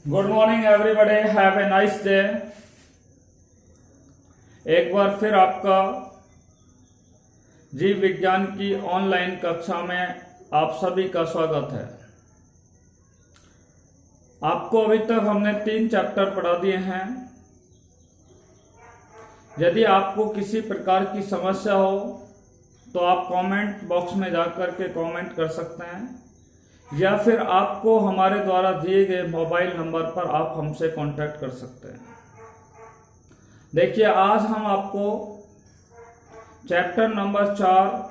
Good morning everybody, have a nice day. एक बार फिर आपका जीव विज्ञान की ऑनलाइन कक्षा में आप सभी का स्वागत है। आपको अभी तक हमने 3 चैप्टर पढ़ा दिए हैं। यदि आपको किसी प्रकार की समस्या हो तो आप कमेंट बॉक्स में जाकर के कमेंट कर सकते हैं, या फिर आपको हमारे द्वारा दिए गए मोबाइल नंबर पर आप हमसे कांटेक्ट कर सकते हैं। देखिए, आज हम आपको चैप्टर नंबर 4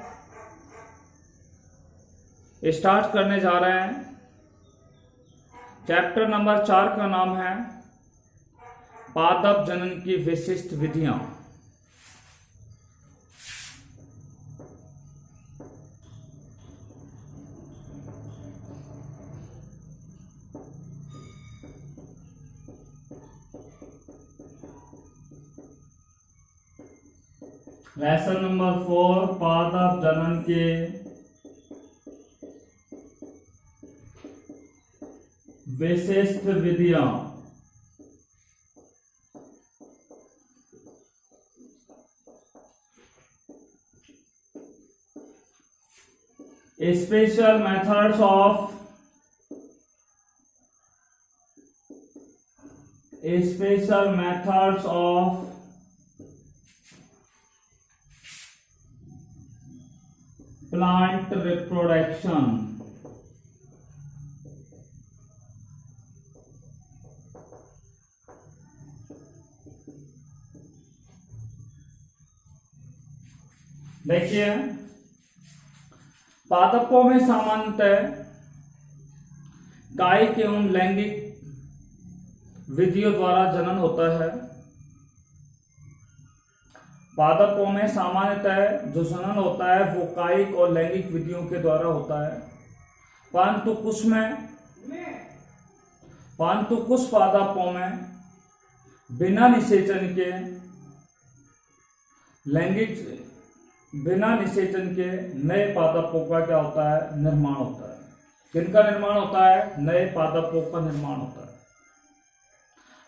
स्टार्ट करने जा रहे हैं। चैप्टर नंबर 4 का नाम है पादप जनन की विशिष्ट विधियां। लेसन नंबर 4, पादप जनन के विशिष्ट विधियां। Special methods of plant reproduction. देखिए, पादपों में सामान्यतः कायिक एवं लैंगिक विधियों द्वारा जनन होता है। पादपों में सामान्यतः जो जनन होता है वो कायिक और लैंगिक विधियों के द्वारा होता है, परंतु कुछ पादपों में बिना निषेचन के नए पादपों का क्या होता है? निर्माण होता है। किनका निर्माण होता है? नए पादपों का निर्माण होता है।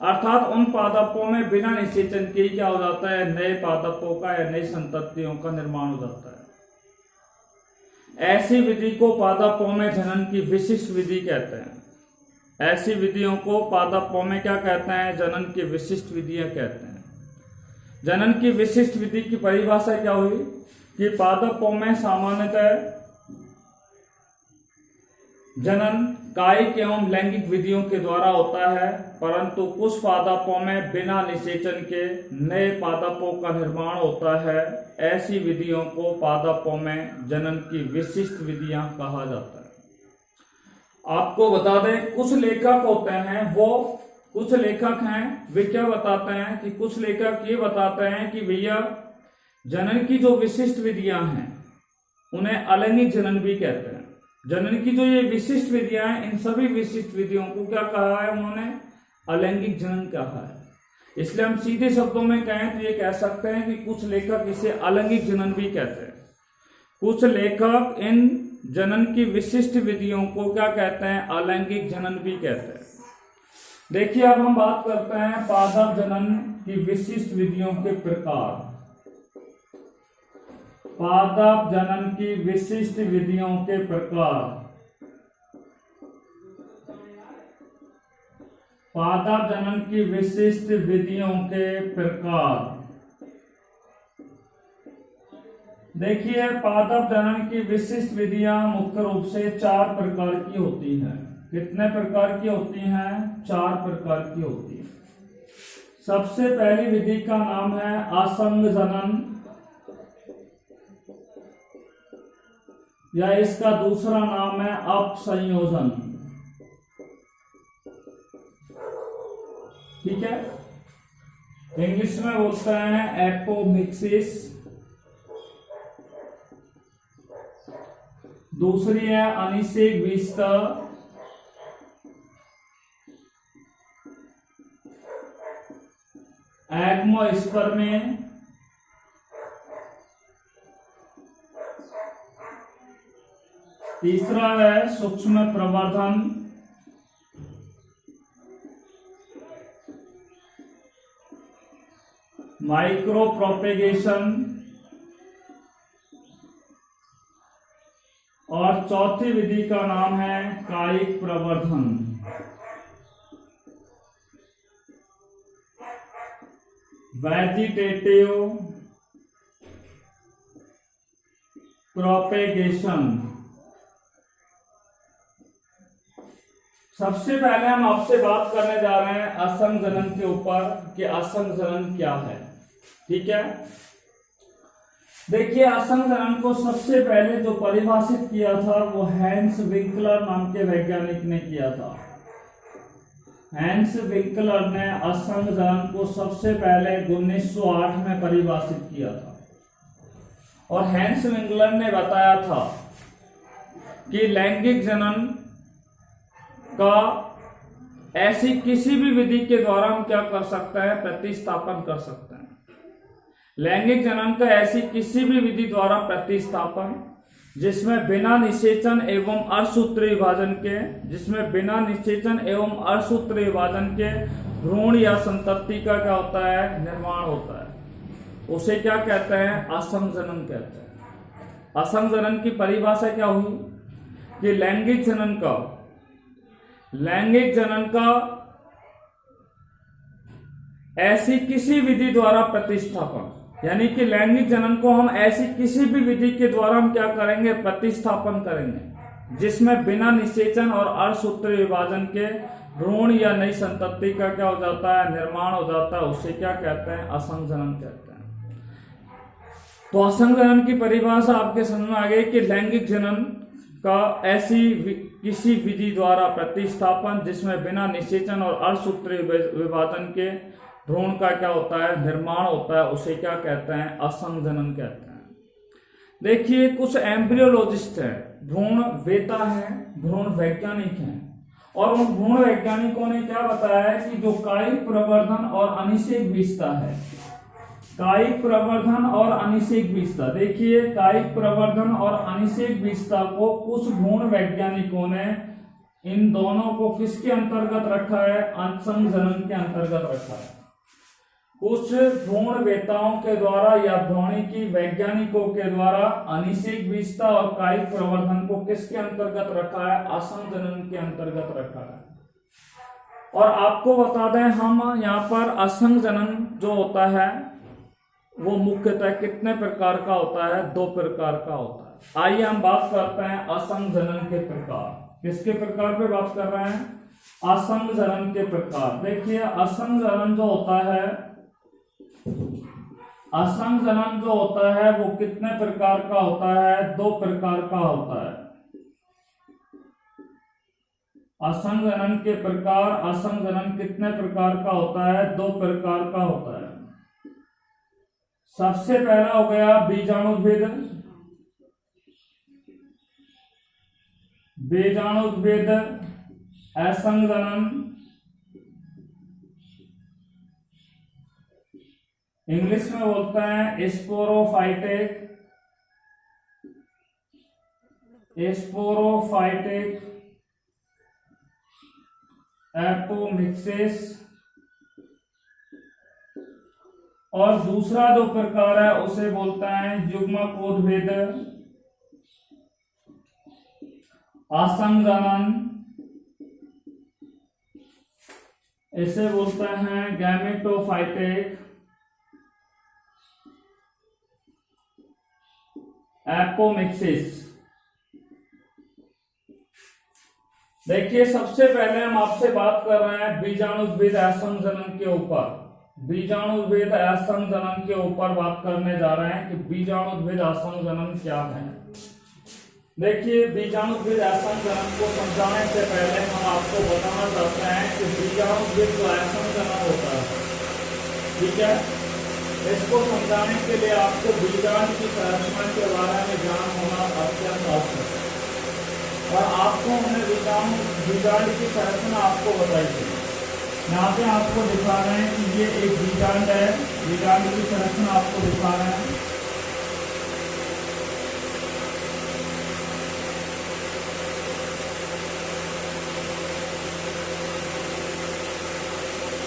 अर्थात उन पादपों में बिना निषेचन के क्या हो जाता है? नए पादपों का या नई संततियों का निर्माण हो जाता है। ऐसी विधि को पादपों में जनन की विशिष्ट विधि कहते हैं। ऐसी विधियों को पादपों में क्या कहते हैं? जनन की विशिष्ट विधियां कहते हैं। जनन की विशिष्ट विधि की परिभाषा क्या हुई कि पादपों में सामान्यतः जनन कायिक एवं लैंगिक विधियों के द्वारा होता है, परंतु कुछ पादपों में बिना निषेचन के नए पादपों का निर्माण होता है। ऐसी विधियों को पादपों में जनन की विशिष्ट विधियां कहा जाता है। आपको बता दें, कुछ लेखक होते हैं, कुछ लेखक हैं, वे क्या बताते हैं कि कुछ लेखक ये बताते हैं कि भैया जनन की जो विशिष्ट विधियां हैं उन्हें अलैंगिक जनन भी कहते हैं। जनन की जो ये विशिष्ट विधियां हैं, इन सभी विशिष्ट विधियों को क्या कहा है? उन्होंने अलैंगिक जनन कहा है। इसलिए हम सीधे शब्दों में कहें तो ये कह सकते हैं कि कुछ लेखक इसे अलैंगिक जनन भी कहते हैं। कुछ लेखक इन जनन की विशिष्ट विधियों को क्या कहते हैं? अलैंगिक जनन भी कहते हैं। देखिए, अब हम बात करते हैं पादप जनन की विशिष्ट विधियों के प्रकार। पादप जनन की विशिष्ट विधियों के प्रकार। पादप जनन की विशिष्ट विधियों के प्रकार। देखिए, पादप जनन की विशिष्ट विधियां मुख्य रूप से 4 प्रकार की होती हैं। कितने प्रकार की होती हैं? 4 प्रकार की होती है। सबसे पहली विधि का नाम है असंग जनन, या इसका दूसरा नाम है अपसंयोजन। ठीक है, इंग्लिश में बोलते हैं एपोमिक्सिस। दूसरी है अनिषेक विस्तार, एग्मोस्पर्मी। तीसरा है सूक्ष्म प्रवर्धन, माइक्रो प्रोपेगेशन, और चौथी विधि का नाम है कायिक प्रवर्धन। Vegetative propagation. सबसे पहले हम आपसे बात करने जा रहे हैं असंघनन के ऊपर कि असंघनन क्या है। ठीक है, देखिए असंघनन को सबसे पहले जो परिभाषित किया था वो हैंस विंकलर नाम के वैज्ञानिक ने किया था। हैंस विंकलर ने असंघनन को सबसे पहले 1908 में परिभाषित किया था। और हैंस विंकलर ने बताया था कि लैंगिक जनन का ऐसी किसी भी विधि के द्वारा हम क्या कर सकते हैं, प्रतिस्थापन कर सकते हैं। लैंगिक जनन का ऐसी किसी भी विधि द्वारा प्रतिस्थापन जिसमें बिना निषेचन एवं अर्धसूत्री विभाजन के, जिसमें बिना निषेचन एवं अर्धसूत्री विभाजन के भ्रूण या संतति का क्या होता है, निर्माण होता है, उसे क्या कहते हैं, असंघनन कहते हैं। असंघनन की परिभाषा क्या हुई कि लैंगिक जनन का ऐसी किसी विधि द्वारा प्रतिस्थापन, यानी कि लैंगिक जनन को हम ऐसी किसी भी विधि के द्वारा हम क्या करेंगे, प्रतिस्थापन करेंगे जिसमें बिना निषेचन और अर्धसूत्री विभाजन के भ्रूण या नई संतति का क्या हो जाता है, निर्माण हो जाता है, उसे क्या कहते हैं, असंघनन कहते हैं। तो असंघनन की परिभाषा आपके समझ में आ गई कि लैंगिक जनन का ऐसी किसी विधि द्वारा प्रतिस्थापन जिसमें बिना निषेचन और अर्धसूत्री विभाजन के भ्रूण का क्या होता है, निर्माण होता है, उसे क्या कहते हैं, असंघनन कहते हैं। देखिए कुछ एम्ब्रियोलॉजिस्ट हैं, भ्रूण वेता हैं, भ्रूण वैज्ञानिक हैं, और उन भ्रूण वैज्ञानिकों ने क्या बताया है कि जो कायिक प्रवर्धन और अनिषेक विशेषता है, कायिक प्रवर्धन और अनिषेक विशेषता, देखिए कायिक प्रवर्धन और अनिषेक विशेषता को कुछ भ्रूण वैज्ञानिकों ने इन दोनों को किसके अंतर्गत रखा है, असंघनन के अंतर्गत रखा है। कुछ भ्रूण वेताओं के द्वारा या भ्रूणिकी वैज्ञानिकों के द्वारा अनिषेक विशेषता और कायिक प्रवर्धन को किसके अंतर्गत रखा है, असंघनन के अंतर्गत रखा है। और आपको बता दें हम यहाँ पर असंघनन जो होता है वो मुख्यतः कितने प्रकार का होता है, 2 प्रकार का होता है। आइए हम बात करते हैं असंघनन के प्रकार। किसके प्रकार पे बात कर रहे हैं, असंघनन के प्रकार। देखिए असंघनन जो होता है, असंघनन जो होता है वो कितने प्रकार का होता है, 2 प्रकार का होता है। असंघनन के प्रकार, असंघनन कितने प्रकार का होता है, 2 प्रकार का होता है। सबसे पहला हो गया बीजाणुभेद। बीजाणुभेद असंघनन, इंग्लिश में बोलते हैं स्पोरोफाइटिक, स्पोरोफाइटिक एपोमिक्सिस। और दूसरा जो प्रकार है उसे बोलते हैं युग्मकोद्भेद असंघनन, इसे बोलते हैं गैमेटोफाइटिक एपोमिक्सिस। देखिए सबसे पहले हम आपसे बात कर रहे हैं बीजाणुभेद असंघनन के ऊपर। बीजाणुभेद असंघनन के ऊपर बात करने जा रहे हैं कि बीजाणुभेद असंघनन क्या है। देखिए बीजाणुभेद असंघनन को समझाने से पहले हम आपको बताना चाहते हैं कि बीजाणुभेद जो असंघनन होता है, ठीक है, इसको समझाने के लिए आपको बीजाणु की संरचना के बारे में ज्ञान होना अत्यंत आवश्यक है। और आपको हमने बीजाणु की संरचना आपको बताई थी। यहाँ पे आपको दिखा रहे हैं कि ये एक बीजांड है, बीजांड की संरचना आपको दिखा रहे हैं।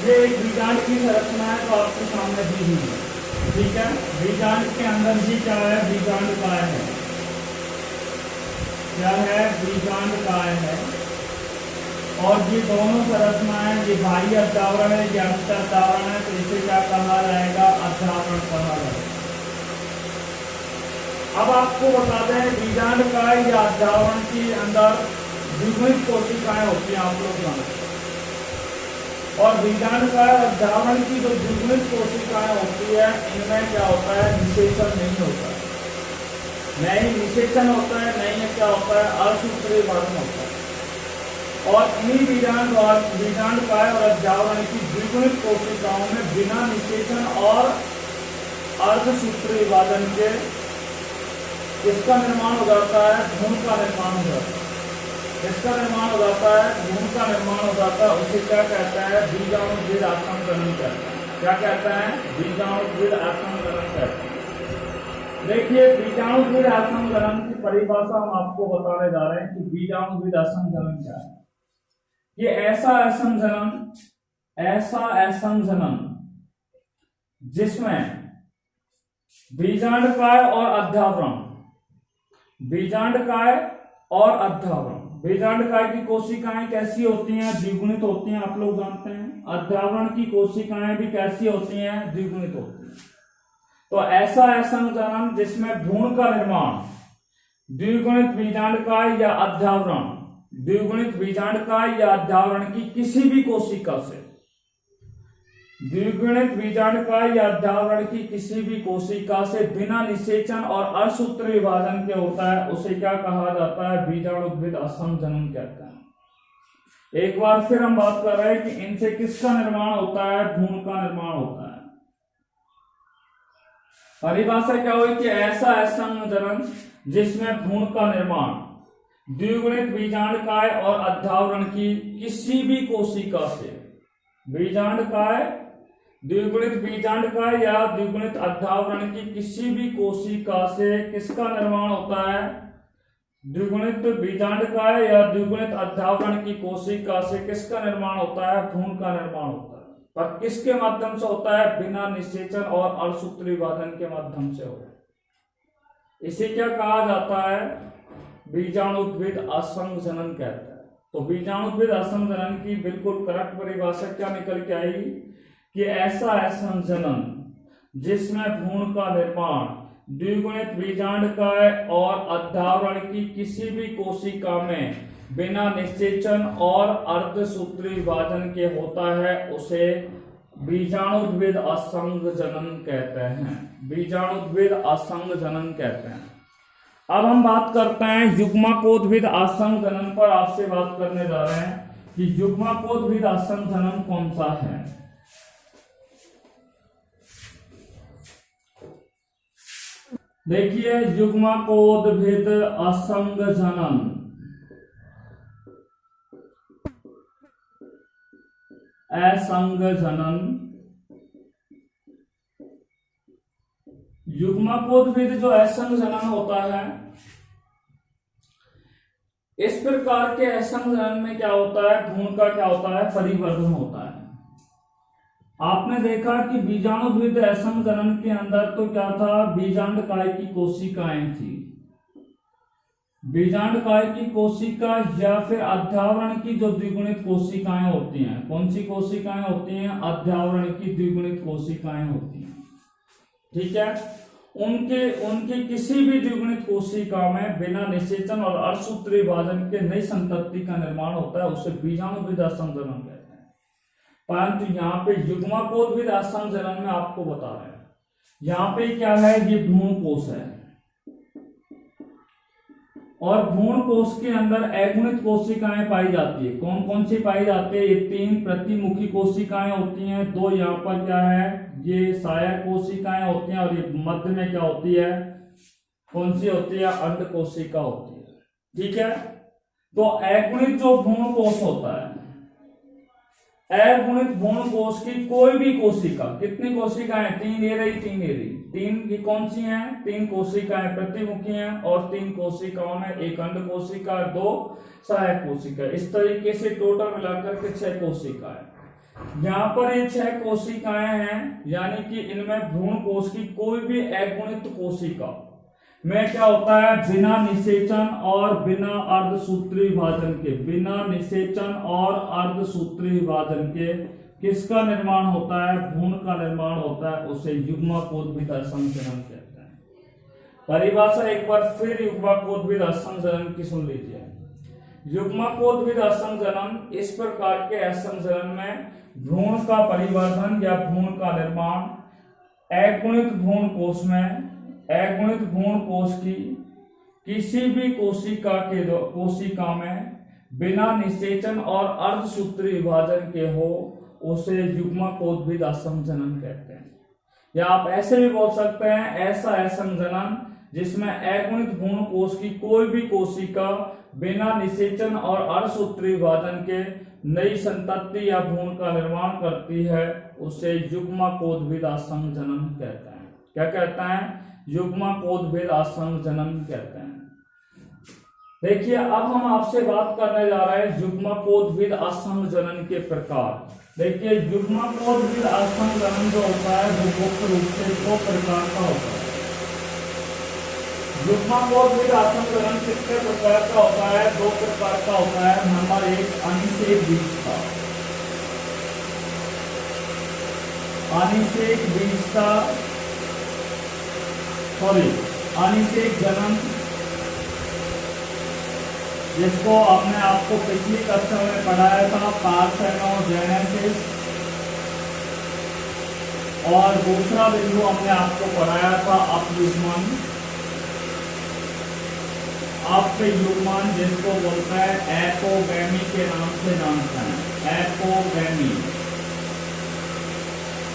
ये एक बीजांड की संरचना है तो आपके सामने दी हुई है। ठीक है, बीजांड के अंदर ही क्या है, बीजांड काय है, क्या है, बीजांड काय है। और ये दोनों संरचनाएं, ये बाह्य अध्यावरण है, ये अंतर अध्यावरण है, तो इसे क्या कहा जाएगा, अध्यावरण कहा जाएगा। अब आपको बता दें बीजांड काय या अध्यावरण के अंदर द्विगुणित कोशिकाएं होती हैं, आप लोग जानते हैं। और बीजांड काय और अध्यावरण की जो द्विगुणित कोशिकाएं होती है, इनमें क्या होता है, निषेचन नहीं होता है, नहीं निषेचन होता है, नहीं क्या होता है, असूत्रीय विभाजन होता है। और इन्हीं बीजांड काय और अध्यावरण की द्विगुणित कोशिकाओं में बिना निषेचन और अर्धसूत्रीय विभाजन के किसका निर्माण हो जाता है, भ्रूण का निर्माण हो जाता है। किसका निर्माण हो जाता है, भ्रूण का निर्माण हो जाता है। उसे क्या कहता है, बीजाणुद्विद आसंजनन कहता है। क्या कहता है, बीजाणुद्विद आसंजनन कहता है। देखिए बीजाणुद्विद आसंजनन की परिभाषा हम आपको बताने जा रहे हैं कि बीजाणुद्विद आसंजनन क्या है। ये ऐसा असंजनन जिसमें बीजांड काय और अध्यावरण, बीजांड काय और अध्यावरण, बीजांड काय की कोशिकाएं कैसी होती हैं, द्विगुणित होती हैं, आप लोग जानते हैं। अध्यावरण की कोशिकाएं भी कैसी होती हैं, द्विगुणित होती हैं। तो ऐसा असंजनन जिसमें भ्रूण का निर्माण द्विगुणित बीजांड काय या अध्यावरण, द्विगुणित बीजांड काय या अध्यावरण की किसी भी कोशिका से, द्विगुणित बीजांड काय या अध्यावरण की किसी भी कोशिका से बिना निषेचन और असूत्रीय विभाजन के होता है, उसे क्या कहा जाता है, बीजाणुद्विद असंजनन कहते हैं। एक बार फिर हम बात कर रहे हैं कि इनसे किसका निर्माण होता है, भ्रूण का निर्माण होता है। परिभाषा क्या हुई कि ऐसा असंजनन जिसमें भ्रूण का निर्माण द्विगुणित बीजांड काय और अध्यावरण की किसी भी कोशिका से, बीजांड काय, द्विगुणित बीजांड काय या द्विगुणित अध्यावरण की किसी भी कोशिका से किसका निर्माण होता है, द्विगुणित बीजांड काय या द्विगुणित अध्यावरण की कोशिका से किसका निर्माण होता है, भ्रूण का निर्माण होता है। पर किसके माध्यम से होता है, बिना निषेचन और अर्धसूत्रीय विभाजन के माध्यम से होता है। इसे क्या कहा जाता है, बीजाणुद्विद असंजनन कहता है। तो बीजाणुद्विद असंजनन की बिल्कुल करेक्ट परिभाषा क्या निकल के आएगी कि ऐसा असंजनन जिसमें भ्रूण का निर्माण द्विगुणित बीजांड काय और अध्यावरण की किसी भी कोशिका में बिना निषेचन और अर्धसूत्रीय विभाजन के होता है, उसे बीजाणुद्विद असंजनन कहते हैं। बीजाणुद्विद असंजनन कहते हैं। अब हम बात करते हैं युग्मकोद्भिद असंजनन पर। आपसे बात करने जा रहे हैं कि युग्मकोद्भिद असंजनन कौन सा है। देखिए युग्मकोद्भिद असंजनन, युग्मकोद्भिद जो असंजनन होता है, इस प्रकार के असंजनन में क्या होता है, भ्रूण का क्या होता है, परिवर्धन होता है। आपने देखा कि बीजाणुद्विद असंजनन के अंदर तो क्या था, बीजांड काय की कोशिकाएं थी। बीजांड काय की कोशिका या फिर अध्यावरण की जो द्विगुणित कोशिकाएं होती हैं, कौन सी कोशिकाएं होती हैं, अध्यावरण की द्विगुणित कोशिकाएं होती हैं। ठीक है, उनके किसी भी द्विगुणित कोशिका में बिना निषेचन और अर्धसूत्रीय विभाजन के नई संतति का निर्माण होता है, उसे बीजाणुद्विद असंजनन कहते हैं। परंतु यहाँ पे युग्मकोद्भिद असंजनन में आपको बता रहे हैं, यहाँ पे क्या है, ये भ्रूण कोश है और भ्रूण कोश के अंदर अगुणित कोशिकाएं पाई जाती है। कौन कौन सी पाई जाती है, ये 3 प्रतिमुखी कोशिकाएं होती हैं, 2 यहाँ पर क्या है, ये सहायक कोशिकाएं होती हैं, और ये मध्य में क्या होती है, कौन सी होती है, अंड कोशिका होती है। ठीक है, तो अगुणित जो भ्रूण कोश होता है, अगुणित भ्रूण कोश की कोई भी कोशिका, कितनी कोशिकाएं, 3 ये रही, 3 ये रही, 3 की कौन सी हैं, 3 कोशिकाएं प्रतिमुखी हैं, और 3 कोशिकाओं में एक अंड कोशिका, 2 सहायक कोशिका, इस तरीके से टोटल मिलाकर के 6 कोशिकाएं। यहाँ पर ये 6 कोशिकाएं हैं, यानी कि इनमें भ्रूण कोश की कोई भी अगुणित कोशिका में क्या होता है, बिना निषेचन और बिना अर्धसूत्री विभाजन के, बिना निषेचन और अर्धसूत्री विभाजन के किसका निर्माण होता है, भ्रूण का निर्माण होता है। उसे युग्मकोद्भिद असंजनन कहते हैं। परिभाषा एक बार फिर युग्मकोद्भिद असंजनन की सुन लीजिए। युग्मकोद्भिद असंजनन इस प्रकार के असंजनन में भ्रूण का परिवर्धन या भ्रूण का निर्माण अगुणित भ्रूण कोश में, अगुणित भ्रूण कोश की किसी भी कोशिका में बिना निषेचन और अर्धसूत्री विभाजन के हो, उसे युग्मकोद्भिद असंजनन कहते हैं। या आप ऐसे भी बोल सकते हैं, ऐसा असंजनन जिसमें अगुणित भ्रूण कोश की कोई भी कोशिका बिना निषेचन और अर्धसूत्री विभाजन के नई संतति या भ्रूण का निर्माण करती है, उसे युग्मकोद्भिद असंजनन कहते हैं। क्या कहते हैं? युग्मकोद्भिद असंजनन कहते हैं। देखिए, अब हम आपसे बात करने जा रहे हैं युग्मकोद्भिद असंजनन के प्रकार। देखिए, युग्मकोद्भिद असंजनन जो होता है वो मुख्य रूप से 2 प्रकार का होता है। युग्मकोद्भिद असंजनन कितने प्रकार का होता है? 2 प्रकार का होता है। नंबर 1 अनिषेक बीजता, अनिषेक बीजता अनिषेक जनन, जिसको आपने आपको पिछली कक्षा में पढ़ाया था, पार्थेनोजेनेसिस। और दूसरा बिंदु हमने आपको पढ़ाया था अपयुग्मन, अपयुग्मन जिसको बोलता है एपोगैमी के नाम से जानते हैं, एपोगैमी।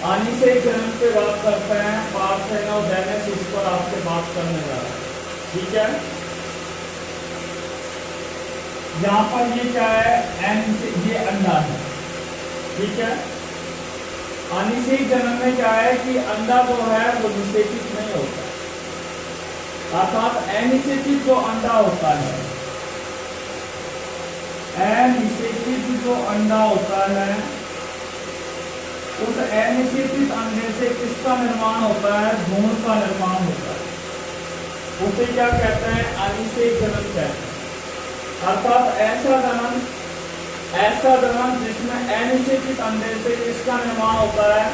अनिषेक जनन पे बात करते हैं, पार्थेनोजेनेसिस पर आपसे बात करने जा रहा है। ठीक है, यहाँ पर ये क्या है, ये अंडा है। ठीक है, अनिषेक जनन में क्या है कि अंडा जो है वो निषेचित नहीं होता, अर्थात अनिषेचित जो अंडा होता है, अनिषेचित जो अंडा होता है, उस अनिषेचित अंडे से किसका निर्माण होता है? भ्रूण का निर्माण होता है। उसे क्या कहते हैं? अनिषेक जनन कहते हैं। अर्थात ऐसा जनन जिसमें अनिषेचित अंडे से किसका निर्माण होता है?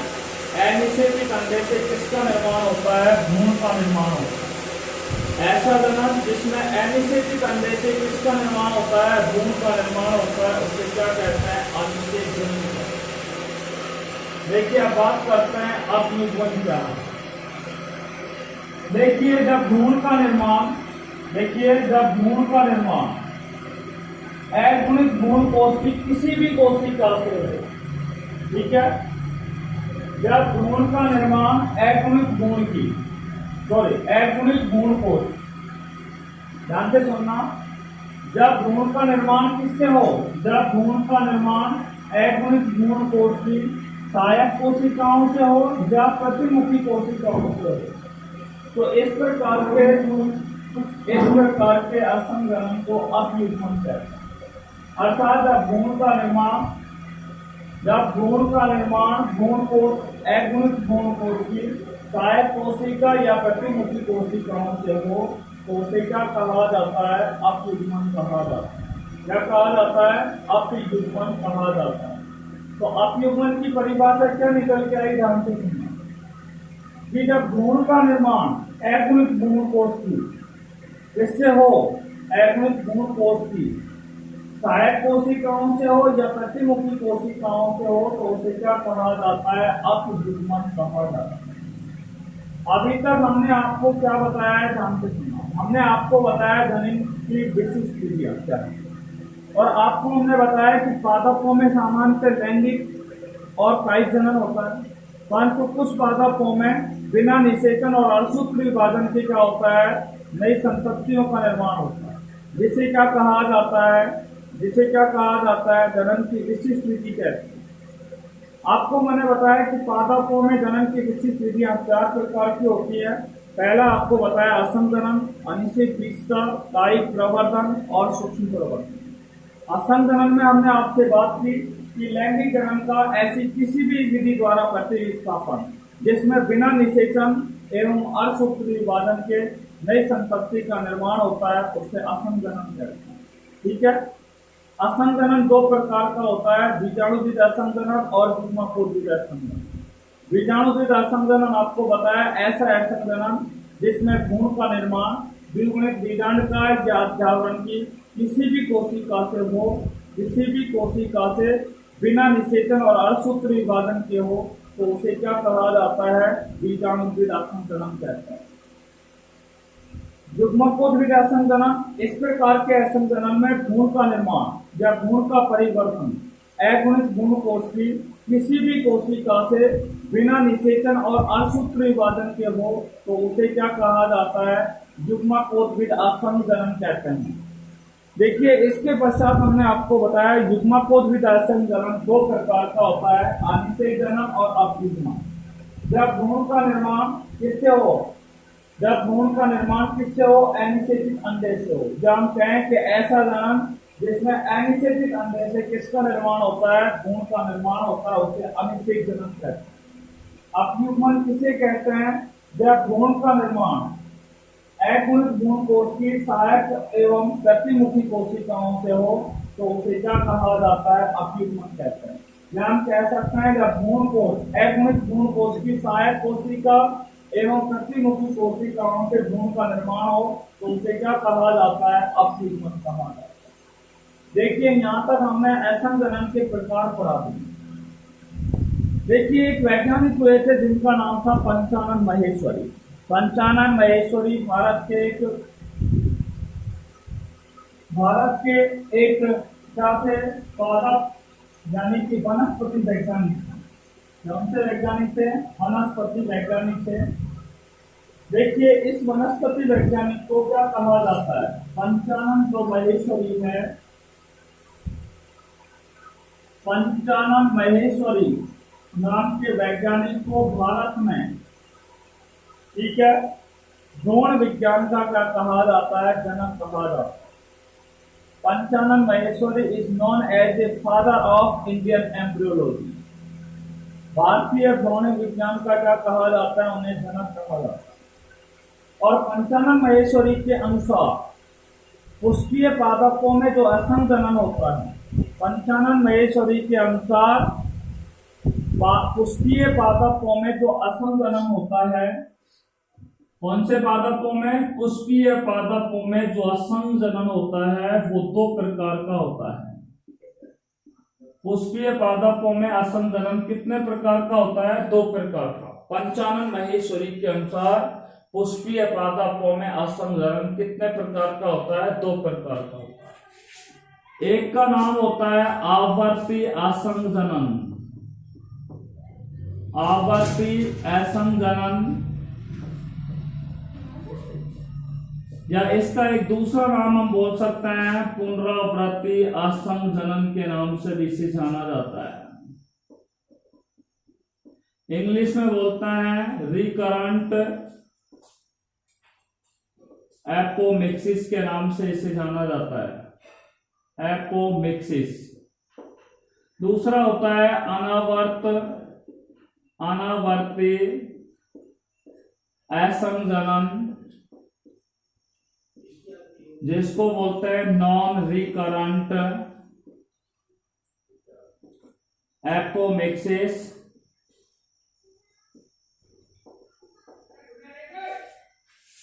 अनिषेचित अंडे से किसका निर्माण होता है? भ्रूण का निर्माण होता है। ऐसा जनन जिसमें अनिषेचित अंडे से किसका निर्माण होता है? भ्रूण का निर्माण होता है, उसे क्या कहते हैं? अनिषेक जनन। देखिए, अब बात करते हैं अपयुग्मन क्या है। देखिए, जब भ्रूण का निर्माण अगुणित भ्रूण कोश की किसी भी कोशिका से हो, ठीक है, जब भ्रूण का निर्माण अगुणित भ्रूण कोश, ध्यान से सुनना, जब भ्रूण का निर्माण किससे हो? जब भ्रूण का निर्माण अगुणित भ्रूण कोश की सहायक कोशिकाओं से हो या प्रतिमुखी कोशिकाओं से हो, तो इस प्रकार के असंजनन को अपयुग्मन कहते हैं। अर्थात जब भ्रूण का निर्माण भ्रूण कोश, अगुणित भ्रूण कोश की सहायक कोशिका या प्रतिमुखी कोशिकाओं से हो, तो उसे क्या कहा जाता है? अपयुग्मन कहा जाता है। क्या कहा जाता है? अपयुग्मन कहा जाता है। तो अपयुग्मन की परिभाषा क्या निकल के आई? ध्यान से सुनना कि जब भ्रूण का निर्माण अगुणित भ्रूण कोश की किससे हो? अगुणित भ्रूण कोश की सहायक कोशिकाओं से हो या प्रतिमुखी कोशिकाओं से हो, तो उसे क्या कहा जाता है? अपयुग्मन कहा जाता है। अभी तक हमने आपको क्या बताया है? ध्यान से सुनना। हमने आपको बताया जनन की विशिष्ट क्रिया क्या है, और आपको हमने बताया कि पादपों में सामान्यतः लैंगिक और कायिक जनन होता है, परंतु कुछ पादपों में बिना निषेचन और अर्धसूत्री विभाजन के क्या होता है? नई संततियों का निर्माण होता है, जिसे क्या कहा जाता है? जनन की विशिष्ट विधि कहते हैं। आपको मैंने बताया कि पादपों में जनन की विशिष्ट विधियां 4 प्रकार की होती है। पहला आपको बताया असंजनन, अनिषेक बीजता, कायिक प्रवर्धन और सूक्ष्म प्रवर्धन। असंजनन में हमने आपसे बात की कि लैंगिक जनन का ऐसी किसी भी विधि द्वारा प्रतिस्थापन जिसमें बिना निषेचन एवं अर्धसूत्र विभाजन के नई संतति का निर्माण होता है उसे असंजनन कहते हैं। ठीक है, असंजनन दो प्रकार का होता है, बीजाणुजित असंजनन और युग्मकोद्भिद असंजनन। बीजाणुजित असंजनन आपको बताया ऐसा असंजनन जिसमें भ्रूण का निर्माण द्विगुणित बीजांडकाय या अध्यावरण की किसी भी कोशिका से हो, किसी भी कोशिका से बिना निषेचन और अर्धसूत्र विभाजन के हो, तो उसे क्या कहा जाता है? बीजाणुजित असंजनन कहते हैं। युग्मकोद्भिद असंजनन, इस प्रकार के असंजनन में भ्रूण का निर्माण या भ्रूण का परिवर्तन अगुणित भ्रूण कोश की किसी भी कोशिका से बिना निषेचन और अर्धसूत्र विभाजन के हो, तो उसे क्या कहा जाता है? युग्मकोद्भिद असंजनन कहते हैं। देखिए, इसके पश्चात हमने आपको बताया युग्मकोद्भिद असंजनन दो प्रकार का होता है, अनिषेक जनन और अपयुग्मन। जब भ्रूण का निर्माण किससे हो? जब भ्रूण का निर्माण किससे हो? अनिषेचित अंडे से हो। जब हम कहें कि ऐसा जनन जिसमें अनिषेचित अंडे से किसका निर्माण होता है? भ्रूण का निर्माण होता है, उसे अनिषेक जनन कहते हैं। अपयुग्मन किसे कहते हैं? जब भ्रूण का निर्माण अगुणित भ्रूण कोश की सहायक एवं प्रतिमुखी कोशिकाओं से हो, तो उसे क्या कहा जाता है? अपयुग्मन कहते हैं। या हम कह सकते हैं जब भ्रूण कोश अगुणित भ्रूण कोश की सहायक कोशिका एवं प्रतिमुखी कोशिकाओं से भ्रूण का निर्माण हो, तो उसे क्या कहा जाता है? अपयुग्मन कहा जाता है। देखिए, यहाँ तक हमने असंजनन के प्रकार पढ़ा दिए। देखिए, एक वैज्ञानिक हुए थे जिनका नाम था पंचानन महेश्वरी। पंचानन महेश्वरी भारत के एक क्या थे? पादप यानी कि वनस्पति वैज्ञानिक थे। कौन से वैज्ञानिक थे? वनस्पति वैज्ञानिक थे। देखिए, इस वनस्पति वैज्ञानिक को क्या कहा जाता है? पंचानन जो महेश्वरी है, पंचानन महेश्वरी नाम के वैज्ञानिक को भारत में, ठीक है, भ्रूण विज्ञान का क्या कहा जाता है? जनक कहा जाता है। Panchanan Maheshwari is known as a father of Indian embryology. भारतीय भ्रूण विज्ञान का क्या कहा जाता है? उन्हें जनक कहा जाता है। और पंचानन महेश्वरी के अनुसार पुष्पीय पादपों में जो असंजनन होता है, पंचानन महेश्वरी के अनुसार पुष्पीय पादपों में जो असंजनन होता है, कौन से पादपों में? पुष्पीय पादपों में जो असंजनन होता है वो दो प्रकार का होता है। पुष्पीय पादपों में असंजनन कितने प्रकार का होता है? दो प्रकार का। पंचानन महेश्वरी के अनुसार पुष्पीय पादपों में असंजनन कितने प्रकार का होता है? दो प्रकार का होता है। एक का नाम होता है आवर्ती असंजनन। आवर्ती असंजनन, या इसका एक दूसरा नाम हम बोल सकते हैं पुनरावृत्ति असंजनन के नाम से भी इसे जाना जाता है। इंग्लिश में बोलते हैं रिकरेंट एपोमिक्सिस के नाम से इसे जाना जाता है, एपोमिक्सिस। दूसरा होता है अनावर्ती असंजनन, जिसको बोलते हैं नॉन रिकरेंट एपोमिक्सिस।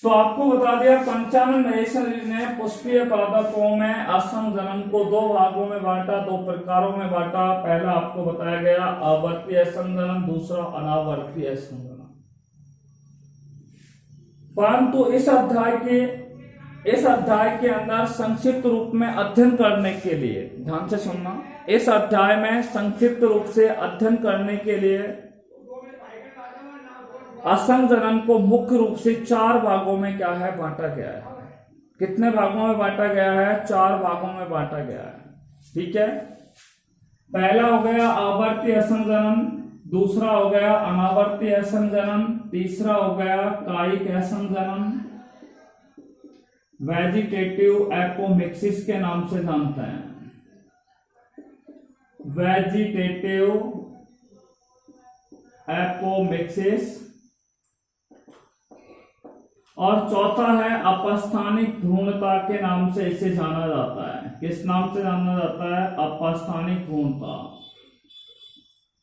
तो आपको बता दिया पंचानन महेश्वरी ने पुष्पीय पादपों में असंजनन को दो भागों में बांटा, दो प्रकारों में बांटा। पहला आपको बताया गया आवर्ती असंजनन, दूसरा अनावर्ती असंजनन। परंतु इस अध्याय के अंदर संक्षिप्त रूप में अध्ययन करने के लिए, ध्यान से सुनना, इस अध्याय में संक्षिप्त रूप से अध्ययन करने के लिए असंजनन को मुख्य रूप से चार भागों में क्या है? बांटा गया है। कितने भागों में बांटा गया है? चार भागों में बांटा गया है। ठीक है, पहला हो गया आवर्ती असंजनन, दूसरा हो गया अनावर्ती असंजनन, तीसरा हो गया कायिक असंजनन, वेजिटेटिव एपोमिक्सिस के नाम से जानते हैं। वेजिटेटिव एपोमिक्सिस, और चौथा है अपस्थानिक भ्रूणता के नाम से इसे जाना जाता है। किस नाम से जाना जाता है? अपस्थानिक भ्रूणता,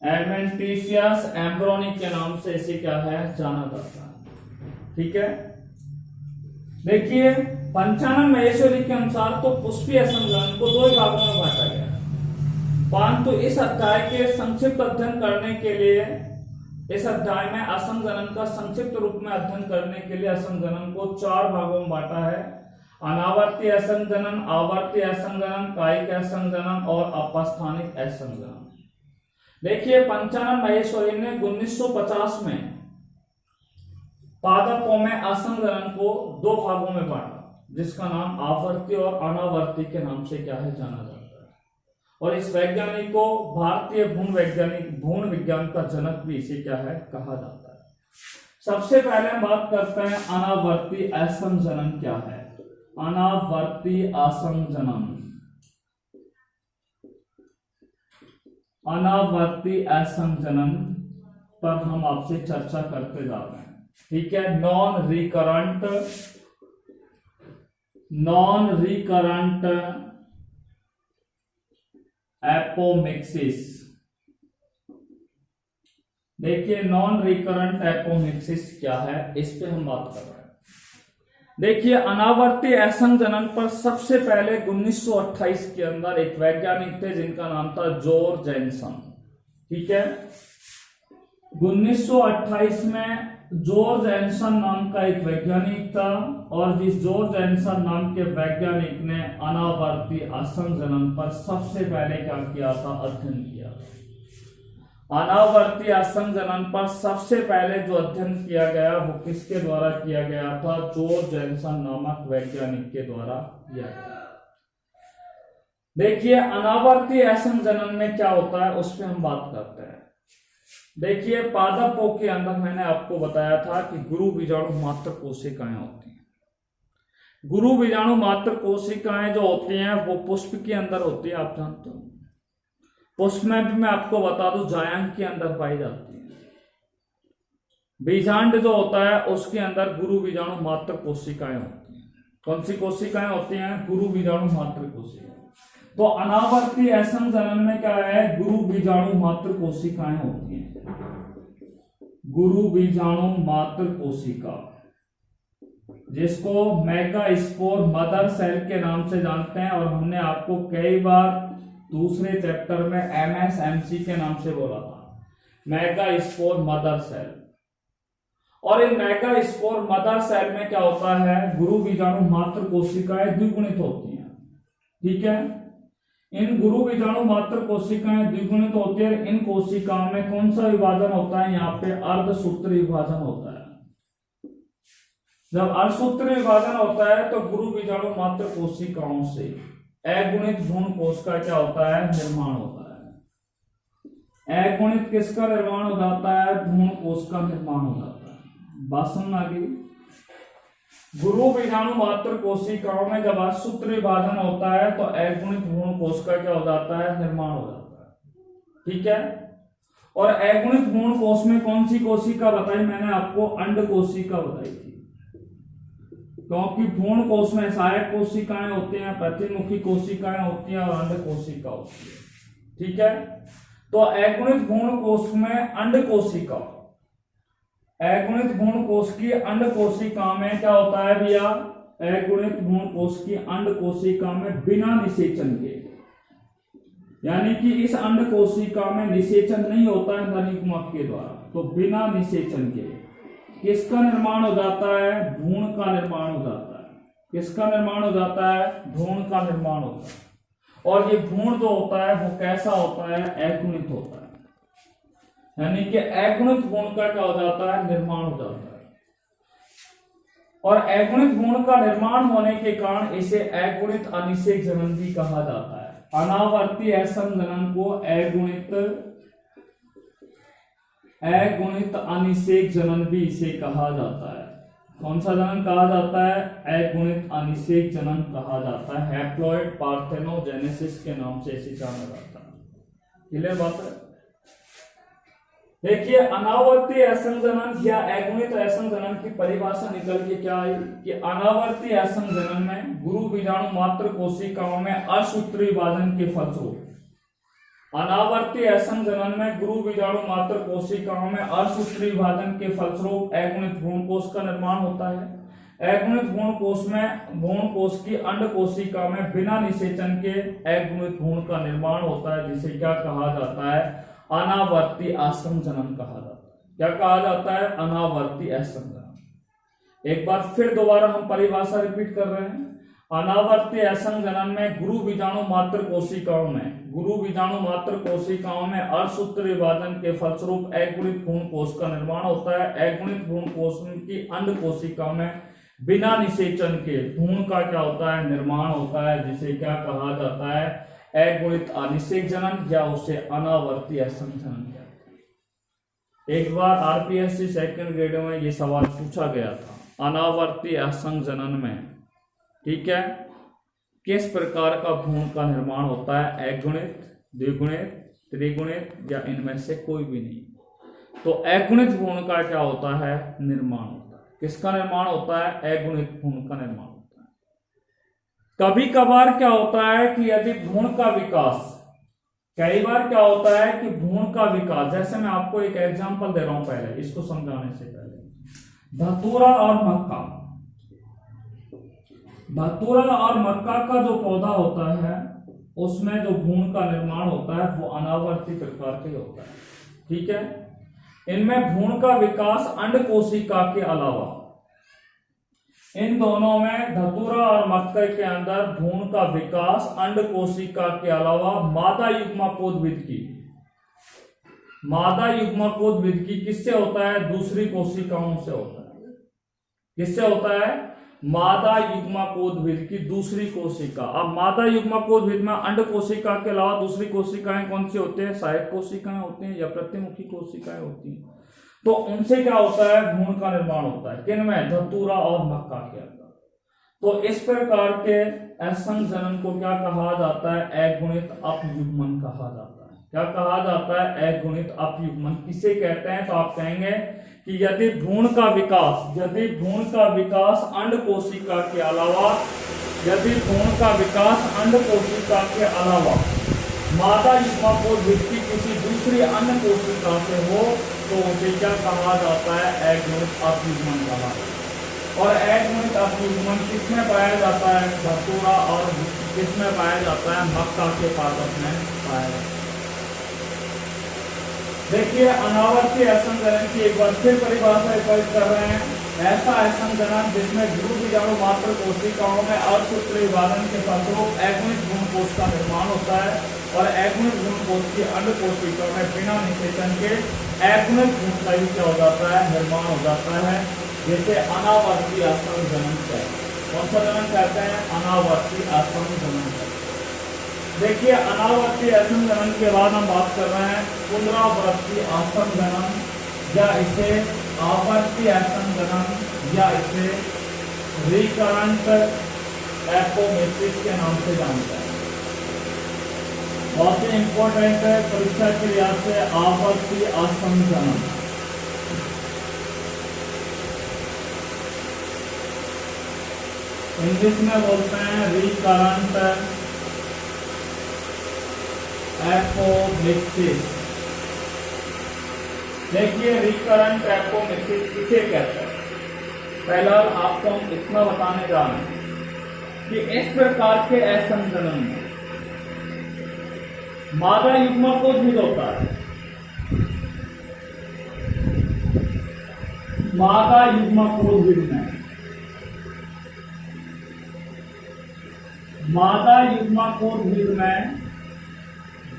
एडवेंटिशियस एम्ब्रोनिक के नाम से इसे क्या है जाना जाता है। ठीक है, देखिए पंचानन महेश्वरी के अनुसार तो पुष्पीय असंजनन को दो भागों में बांटा गया है, परंतु इस अध्याय के संक्षिप्त अध्ययन करने के लिए, इस अध्याय में असंजनन का संक्षिप्त रूप में अध्ययन करने के लिए असंजनन को 4 भागों में बांटा है। अनावर्ती असंजनन, आवर्ती असंजनन, कायिक असंजनन और अपस्थानिक असंजनन। देखिए पंचानन महेश्वरी ने 1950 में पादपों में असंजनन को 2 भागों में बांटा, जिसका नाम आवर्ती और अनावर्ती के नाम से क्या है जाना जाता है। और इस वैज्ञानिक को भारतीय भ्रूण विज्ञान का जनक भी इसे क्या है कहा जाता है। सबसे पहले हम बात करते हैं अनावर्ती असंजनन क्या है। अनावर्ती असंजनन, अनावर्ती असंजनन पर हम आपसे चर्चा करते जा रहे हैं। ठीक है, नॉन रिकरेंट एपोमिक्सिस। देखिए नॉन रिकरेंट एपोमिक्सिस क्या है, इस पे हम बात कर रहे हैं। देखिए अनावर्ती असंजनन पर सबसे पहले 1928 के अंदर एक वैज्ञानिक थे जिनका नाम था जॉर्ज जैनसन। ठीक है, 1928 में जॉर्ज जैनसन नाम का एक वैज्ञानिक था, और जिस जॉर्ज जैनसन नाम के वैज्ञानिक ने अनावर्ती असंजनन पर सबसे पहले क्या किया था, अध्ययन किया था। अनावर्ती असंजनन पर सबसे पहले जो अध्ययन किया गया वो किसके द्वारा किया गया था? जॉर्ज जैनसन नामक वैज्ञानिक के द्वारा किया गया। देखिए अनावर्ती असंजनन में क्या होता है उस पर हम बात करते हैं। देखिए पादपों के अंदर मैंने आपको बताया था कि गुरु बीजाणु मात्र कोशिकाएं होती हैं। गुरु बीजाणु मात्र कोशिकाएं जो होती हैं वो पुष्प के अंदर होती है, आप जानते हो। पुष्प में भी मैं आपको बता दूं जायंक के अंदर पाई जाती है। बीजांड जो होता है उसके अंदर गुरु बीजाणु मात्र कोशिकाएं होती हैं। कौन सी कोशिकाएं होती हैं? गुरु बीजाणु मात्र कोशिकाएं। तो अनावर्ती असंजनन में क्या है? गुरु बीजाणु मात्र कोशिकाएं होती हैं। गुरु बीजाणु मात्र कोशिका, जिसको मेगास्पोर मदर सेल के नाम से जानते हैं, और हमने आपको कई बार दूसरे चैप्टर में MSMC के नाम से बोला था, मेगास्पोर मदर सेल। और इन मेगास्पोर मदर सेल में क्या होता है? गुरु बीजाणु मात्र कोशिकाएं द्विगुणित होती हैं। ठीक है, इन गुरु बीजाणु मात्र कोशिकाएं द्विगुणित होती है। इन कोशिकाओं में कौन सा विभाजन होता है? यहाँ पे अर्धसूत्री विभाजन होता है। जब अर्धसूत्री विभाजन होता है तो गुरु बीजाणु मात्र कोशिकाओं से अगुणित भ्रूण कोश का क्या होता है? निर्माण होता है। अगुणित किसका निर्माण हो जाता है? भ्रूण कोश का निर्माण हो जाता है। बात समझ आ गई? गुरु बीजाणु मात्र कोशिकाओं में जब अर्धसूत्र विभाजन होता है तो अगुणित भ्रूण कोश का क्या हो जाता है? निर्माण हो जाता है। ठीक है, और अगुणित भ्रूण कोश में कौन सी कोशिका बताई मैंने आपको? अंड कोशिका बताई थी, क्योंकि भ्रूण कोश में सहायक कोशिकाएं होती हैं, प्रतिमुखी कोशिकाएं होती हैं और अंड कोशिका होती है। ठीक है, तो अगुणित भ्रूण कोश में अंड कोशिका, अगुणित भ्रूण कोश की अंड कोशिका में क्या होता है भैया? अगुणित भ्रूण कोश की अंड कोशिका में बिना निषेचन के, यानी कि इस अंड कोशिका में निषेचन नहीं होता है ध्वनिकुमक के द्वारा, तो बिना निषेचन के किसका निर्माण हो जाता है? भ्रूण का निर्माण हो जाता है। किसका निर्माण हो जाता है? भ्रूण का निर्माण होता है। और ये भ्रूण जो होता है वो कैसा होता है? अगुणित होता है, यानी कि अगुणित भ्रूण का क्या हो जाता है? निर्माण हो जाता है। और अगुणित भ्रूण का निर्माण होने के कारण इसे अगुणित अनिषेक जनन भी कहा जाता है। अनावर्ती असंजनन को अगुणित अनिषेक जनन भी इसे कहा जाता है। कौन सा जनन कहा जाता है? अगुणित अनिषेक जनन कहा जाता है। हैप्लॉइड पार्थेनोजेनेसिस के नाम से इसे जाना जाता है। क्लियर बात है। देखिए अनावर्ती असंजनन या अगुणित असंजनन की परिभाषा निकल के क्या आई कि अनावर्ती असंजनन में गुरु बीजाणु मात्र कोशिकाओं में असूत्री विभाजन के फलस्वरूप अनावर्ती असंजनन में गुरु बीजाणु मात्र कोशिकाओं में असूत्री विभाजन के फलस्वरूप अगुणित भ्रूणकोश का निर्माण होता है। अगुणित भ्रूणकोश में भ्रूणकोश की अंड कोशिका में बिना निषेचन के अगुणित भ्रूण का निर्माण होता है, जिसे क्या कहा जाता है, अनावर्ती असंजनन कहा जाता है। क्या कहा जाता है, अनावर्ती असंजनन। एक बार फिर दोबारा हम परिभाषा रिपीट कर रहे हैं। अनावर्ती असंजनन में गुरु बीजाणु मात्र कोशिकाओं में अर्धसूत्र विभाजन के फलस्वरूप अगुणित भ्रूणकोश का निर्माण होता है। अगुणित भ्रूणकोश की अंड कोशिका में बिना निषेचन के भ्रूण का क्या होता है, निर्माण होता है, जिसे क्या कहा जाता है, अगुणित अनिषेक जनन या उसे अनावर्ती असंजनन कहते हैं। एक बार आरपीएससी सेकंड ग्रेड में ये सवाल पूछा गया था, अनावर्ती असंजनन में, ठीक है, किस प्रकार का भ्रूण का निर्माण होता है, अगुणित, द्विगुणित, त्रिगुणित या इनमें से कोई भी नहीं। तो अगुणित भ्रूण का क्या होता है, निर्माण होता है। किसका निर्माण होता है, अगुणित भ्रूण का निर्माण होता है। कभी कभार क्या होता है कि यदि भ्रूण का विकास, कई बार क्या होता है कि भ्रूण का विकास, जैसे मैं आपको एक एग्जांपल दे रहा हूं पहले इसको समझाने से पहले, धतूरा और मक्का, धतूरा और मक्का का जो पौधा होता है उसमें जो भ्रूण का निर्माण होता है वो अनावर्ती प्रकार के होता है, ठीक है। इनमें भ्रूण का विकास अंड कोशिका के अलावा, इन दोनों में धतूरा और मक्का के अंदर भ्रूण का विकास अंड कोशिका के अलावा मादा युग्मकोद विधि किससे होता है, दूसरी कोशिकाओं से होता है। किससे होता है, मादा युग्मकोद विधि की दूसरी कोशिका। अब मादा युग्मकोद विधि में अंड कोशिका के अलावा दूसरी कोशिकाएं कौन सी होती है, सहायक कोशिकाएं होती हैं या प्रतिमुखी कोशिकाएं होती हैं। तो उनसे क्या होता है, भ्रूण का निर्माण होता है, किनमें, धतूरा और मक्का के अंदर। तो इस प्रकार के असंजनन को क्या कहा जाता है, अगुणित अपयुग्मन कहा जाता है। क्या कहा जाता है, अगुणित अपयुग्मन। किसे कहते हैं, तो आप कहेंगे कि यदि भ्रूण का विकास अंड कोशिका के अलावा, मादा युग्मकोद विधि की किसी दूसरी अन्य कोशिका से हो तो उसे क्या कहा जाता है, अगुणित अपयुग्मन कहा जाता है। और अगुणित अपयुग्मन किसमें पाया जाता है, धतूरा, और किसमें पाया जाता है, मक्का के पादप में पाया जाता है। देखिए अनावर्ती असंजनन की एक बार फिर परिभाषा कर रहे हैं। ऐसा असंजनन जिसमें गुरु बीजाणु मात्र कोशिकाओं में अर्धसूत्र विभाजन के फलस्वरूप अगुणित भ्रूणकोश का निर्माण होता है और अगुणित भ्रूणकोश की अंड कोशिका में बिना निषेचन के अगुणित भ्रूण का ही क्या हो जाता है, निर्माण हो जाता है, जिसे अनावर्ती असंजनन कहते हैं। कौन सा जनन कहते हैं, अनावर्ती असंजनन कहते हैं। देखिए अनावर्ती असंजनन के बाद हम बात कर रहे हैं पुनरावृत्ति असंजनन, या इसे आवर्ती असंजनन, या इसे रिकरेंट एपोमेसिस के नाम से जानते हैं। बहुत ही इंपॉर्टेंट है परीक्षा के लिहाज से, आवर्ती असंजनन। इंग्लिश में बोलते हैं रिकरेंट एपोमिक्सिस। देखिए रिकरेंट एपोमिक्सिस किसे कहते हैं, पहला आपको हम इतना बताने जा रहे हैं कि इस प्रकार के असंजनन में मादा युग्मकोद विधि होता है, मादा युग्मकोद विधि में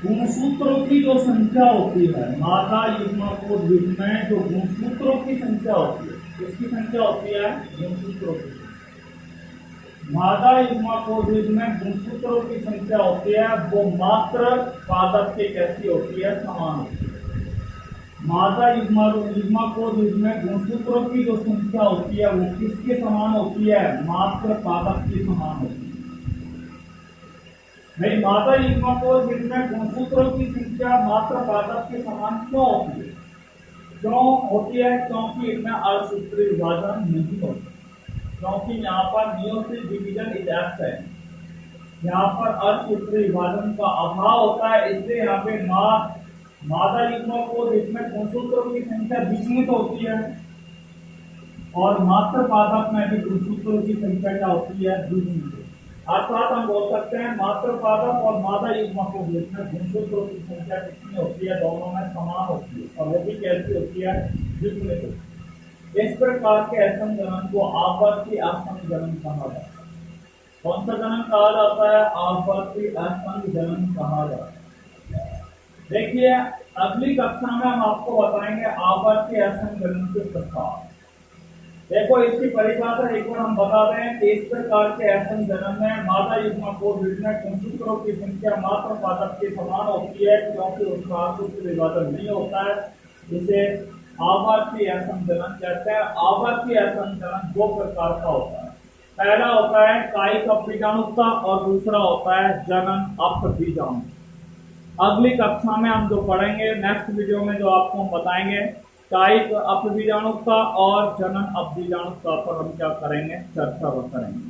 गुणसूत्रों की जो संख्या होती है, मादा युग्मकोद विधि में जो गुणसूत्रों की संख्या होती है, किसकी संख्या होती है, गुणसूत्रों की। मादा युग्मकोद विधि में गुणसूत्रों की संख्या होती है, वो मात्र पादप के कैसी होती है, समान होती है। मादा युग्मकोद विधि में गुणसूत्रों की जो संख्या होती है वो किसके समान होती है, मात्र पादप के समान होती है। भाई मादा युग्मकों जिनमें गुणसूत्रों की संख्या मात्र पादप के समान क्यों होती है? क्यों होती है? क्योंकि इनमें अर्धसूत्री विभाजन नहीं होता, क्योंकि यहाँ पर मियोसिस डिवीजन इज एब्सेंट, यहाँ पर अर्धसूत्री विभाजन का अभाव होता है। इसलिए यहाँ पे मादा युग्मकों जिसमें गुणसूत्रों की संख्या विषमित होती है और मात्र पादप में भी गुणसूत्रों की संख्या क्या होती है? द्विगुणित। अर्थात हम बोल सकते हैं मात्र पादप और मादा युग्मकों जिसमें गुणसूत्रों की संख्या कितनी होती है? दोनों में समान होती है, और वो भी कैसी होती है? द्विगुणित होती है। इस प्रकार के असम जनन को आवर्ती असम जनन कहा जाता है। कौन सा जनन कहा जाता है? आवर्ती असम जनन कहा जाता है। देखिए अगली कक्षा में हम आपको बताएंगे आवर्ती असम जनन के प्रकार। देखो इसकी परिभाषा एक बार हम बता दें कि इस प्रकार के असम जनन में मादा युग्मकों जिसमें गुणसूत्रों की संख्या मात्र पादप के समान होती है, क्योंकि उसका अर्धसूत्री विभाजन नहीं होता है, इसे आवर्ती असम जनन कहते हैं। आवर्ती असम जनन दो प्रकार का होता है। पहला होता है कायिक अपबीजाणुकता और दूसरा होता है जनन अपबीजाणुकता। अगली कक्षा में हम जो पढ़ेंगे, नेक्स्ट वीडियो में जो आपको हम बताएंगे कायिक अपबीजाणुकता और जनन अपबीजाणुकता पर हम क्या करेंगे? चर्चा करेंगे।